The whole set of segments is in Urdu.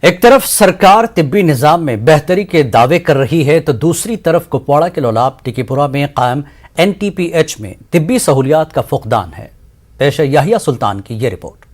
ایک طرف سرکار طبی نظام میں بہتری کے دعوے کر رہی ہے تو دوسری طرف کپواڑہ کے لولاب ٹکی پورہ میں قائم NTPH میں طبی سہولیات کا فقدان ہے۔ پیش ہے یحییٰ سلطان کی یہ رپورٹ۔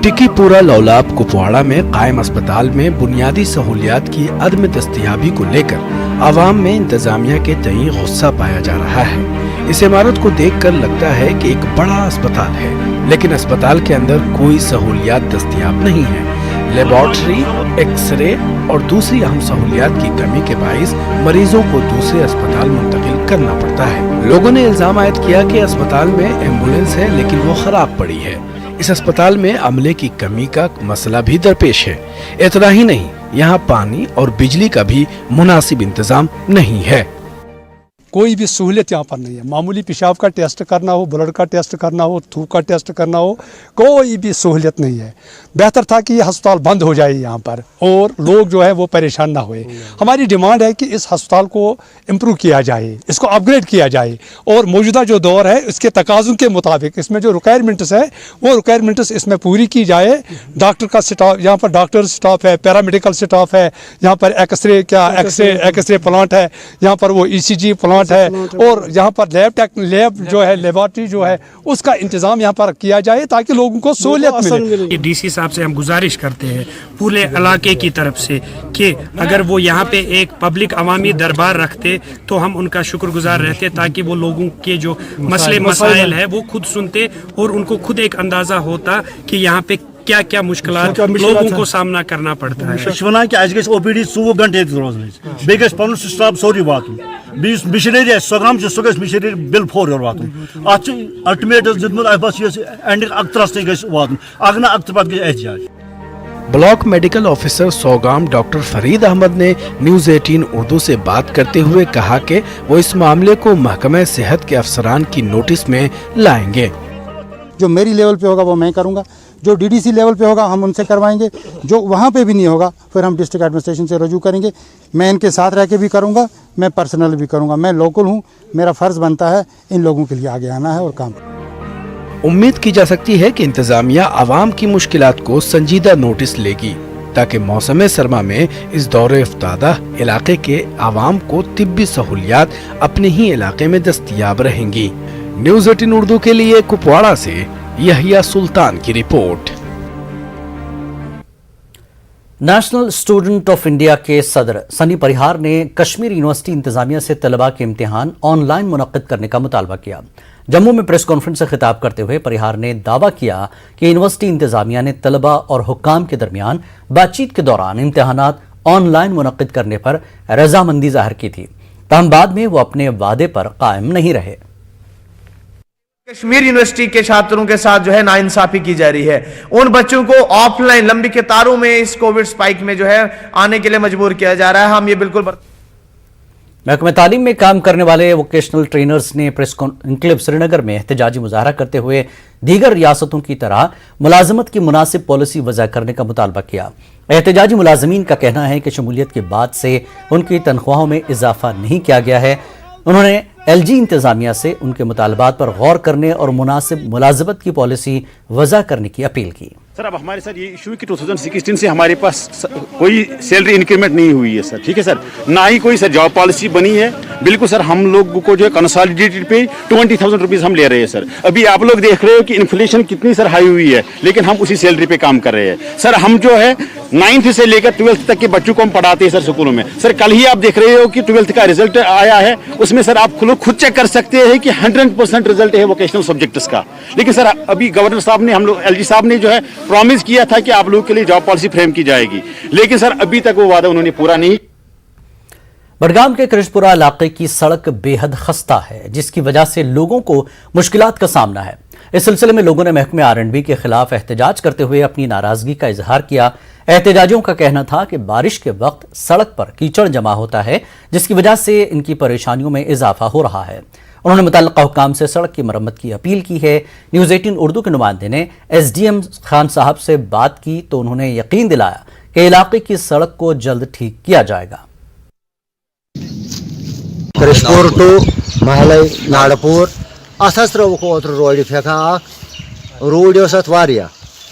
ٹکی پورہ لولاب کپواڑہ میں قائم اسپتال میں بنیادی سہولیات کی عدم دستیابی کو لے کر عوام میں انتظامیہ کے تئیں غصہ پایا جا رہا ہے۔ اس عمارت کو دیکھ کر لگتا ہے کہ ایک بڑا اسپتال ہے، لیکن اسپتال کے اندر کوئی سہولیات دستیاب نہیں ہے۔ لیبارٹری، ایکس رے اور دوسری اہم سہولیات کی کمی کے باعث مریضوں کو دوسرے اسپتال منتقل کرنا پڑتا ہے۔ لوگوں نے الزام عائد کیا کہ اسپتال میں ایمبولینس ہے لیکن وہ خراب پڑی ہے۔ اس اسپتال میں عملے کی کمی کا مسئلہ بھی درپیش ہے۔ اتنا ہی نہیں، یہاں پانی اور بجلی کا بھی مناسب انتظام نہیں ہے۔ کوئی بھی سہولت یہاں پر نہیں ہے۔ معمولی پیشاب کا ٹیسٹ کرنا ہو، بلڈ کا ٹیسٹ کرنا ہو، تھوک کا ٹیسٹ کرنا ہو، کوئی بھی سہولت نہیں ہے۔ بہتر تھا کہ یہ ہسپتال بند ہو جائے یہاں پر اور لوگ جو ہے وہ پریشان نہ ہوئے۔ ہماری ڈیمانڈ ہے کہ اس ہسپتال کو امپروو کیا جائے، اس کو اپ گریڈ کیا جائے اور موجودہ جو دور ہے اس کے تقاضوں کے مطابق اس میں جو ریکوائرمنٹس ہے وہ ریکوائرمنٹس اس میں پوری کی جائے۔ ڈاکٹر کا سٹاف، یہاں پر ڈاکٹر سٹاف ہے، پیرامیڈیکل سٹاف ہے، یہاں پر ایکس رے پلانٹ ہے، یہاں پر وہ ECG پلانٹ ہے اور یہاں پر لیب جو ہے، لیبارٹری جو ہے، اس کا انتظام یہاں پر کیا جائے تاکہ لوگوں کو سہولت ملے۔ DC صاحب سے ہم گزارش کرتے ہیں پورے علاقے کی طرف سے کہ اگر وہ یہاں پہ ایک پبلک عوامی دربار رکھتے تو ہم ان کا شکر گزار رہتے، تاکہ وہ لوگوں کے جو مسئلے مسائل ہے وہ خود سنتے اور ان کو خود ایک اندازہ ہوتا کہ یہاں پہ کیا کیا مشکلات لوگوں کو سامنا کرنا پڑتا ہے۔ OPD 24 گھنٹے روزن بیٚیہِ گژھِ پنُن سٹاف سورُے واتُن، بیٚیہِ مشنری آسہِ سۄگام چھِ سُہ گژھِ مشنری بِل 4 یور واتُن۔ اتھ چھُ الٹِمیٹ دیُتمُت اَسہِ بس یۄس اینڈِنگ اخترس تانۍ گژھِ واتُن، اگر نہٕ اختر پتہٕ گژھِ احتجاج۔ Block medical officer Sogam doctor Farid Ahmad نے نیوز 18 اردو سے بات کرتے ہوئے کہا کہ وہ اس معاملے کو محکمہ صحت کے افسران کی نوٹس میں لائیں گے۔ جو میری لیول پہ ہوگا وہ میں کروں گا، جو DDC لیول پہ ہوگا ہم ان سے کروائیں گے، جو وہاں پہ بھی نہیں ہوگا پھر ہم ڈسٹرکٹ ایڈمنسٹریشن سے رجوع کریں گے۔ میں ان کے ساتھ رہ کے بھی کروں گا، میں پرسنل بھی کروں گا، میں لوکل ہوں، میرا فرض بنتا ہے ان لوگوں کے لیے آگے آنا ہے اور کام کرنا۔ امید کی جا سکتی ہے کہ انتظامیہ عوام کی مشکلات کو سنجیدہ نوٹس لے گی تاکہ موسم سرما میں اس دور افتادہ علاقے کے عوام کو طبی سہولیات اپنے ہی علاقے میں دستیاب رہیں گی۔ نیوز 18 اردو کے لیے کپواڑہ سے یحییٰ سلطان کی report. National student of India کے صدر سنی پریہار نے کشمیر یونیورسٹی انتظامیہ سے طلباء کے امتحان آن لائن منعقد کرنے کا مطالبہ کیا۔ جموں میں پریس کانفرنس سے خطاب کرتے ہوئے پریہار نے دعویٰ کیا کہ یونیورسٹی انتظامیہ نے طلباء اور حکام کے درمیان بات چیت کے دوران امتحانات آن لائن منعقد کرنے پر رضامندی ظاہر کی تھی، تاہم بعد میں وہ اپنے وعدے پر قائم نہیں رہے۔ کشمیر یونیورسٹی کے چھاتروں کے ساتھ جو ہے ناانصافی کی جا رہی ہے، ان بچوں کو آف لائن لمبی قطاروں میں اس کووڈ سپائک میں جو ہے آنے کے لیے مجبور کیا جا رہا ہے۔ ہم یہ بالکل محکمہ تعلیم میں کام کرنے والے ووکیشنل ٹرینرز نے پریس انکلیو سری نگر میں احتجاجی مظاہرہ کرتے ہوئے دیگر ریاستوں کی طرح ملازمت کی مناسب پالیسی وضع کرنے کا مطالبہ کیا۔ احتجاجی ملازمین کا کہنا ہے کہ شمولیت کے بعد سے ان کی تنخواہوں میں اضافہ نہیں کیا گیا ہے۔ انہوں نے LG انتظامیہ سے ان کے مطالبات پر غور کرنے اور مناسب ملازمت کی پالیسی وضع کرنے کی اپیل کی۔ سر اب ہمارے ساتھ یہ ایشو ہے کہ 2016 سے ہمارے پاس کوئی سیلری انکریمنٹ نہیں ہوئی ہے سر، ٹھیک ہے سر، نہ ہی کوئی سر جاب پالیسی بنی ہے۔ بالکل سر ہم لوگ کو جو ہے کنسالیڈیٹڈ پہ 20,000 روپیز ہم لے رہے ہیں سر۔ ابھی آپ لوگ دیکھ رہے ہو کہ انفلیشن کتنی سر ہائی ہوئی ہے، لیکن ہم اسی سیلری پہ کام کر رہے ہیں سر۔ ہم جو ہے 9th سے لے کر 12th تک کے بچوں کو ہم پڑھاتے ہیں سر اسکولوں میں سر۔ کل ہی آپ دیکھ رہے ہو کہ 12th کا رزلٹ آیا ہے، اس میں سر آپ خود چیک کر سکتے ہیں کہ 100% رزلٹ ہے ووکیشنل سبجیکٹس کا۔ لیکن سر ابھی گورنر صاحب نے ہم لوگ LG صاحب نے جو ہے پرومس کیا تھا کہ آپ لوگوں کے لیے جاب پالیسی فریم کی جائے گی، لیکن سر ابھی تک وہ وعدہ انہوں نے پورا نہیں۔ بڈگام کے کرشپورہ علاقے کی سڑک بے حد خستہ ہے، جس کی وجہ سے لوگوں کو مشکلات کا سامنا ہے۔ اس سلسلے میں لوگوں نے محکمہ R&B کے خلاف احتجاج کرتے ہوئے اپنی ناراضگی کا اظہار کیا۔ احتجاجیوں کا کہنا تھا کہ بارش کے وقت سڑک پر کیچڑ جمع ہوتا ہے، جس کی وجہ سے ان کی پریشانیوں میں اضافہ ہو رہا ہے۔ انہوں نے متعلقہ حکام سے سڑک کی مرمت کی اپیل کی ہے۔ نیوز 18 اردو کے نمائندے نے SDM خان صاحب سے بات کی تو انہوں نے یقین دلایا کہ علاقے کی سڑک کو جلد ٹھیک کیا جائے گا۔ کرشپور ٹو محلے ناڑپور ات تروک اوتر روڈ پھیکان روڈ ات واریاہ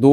2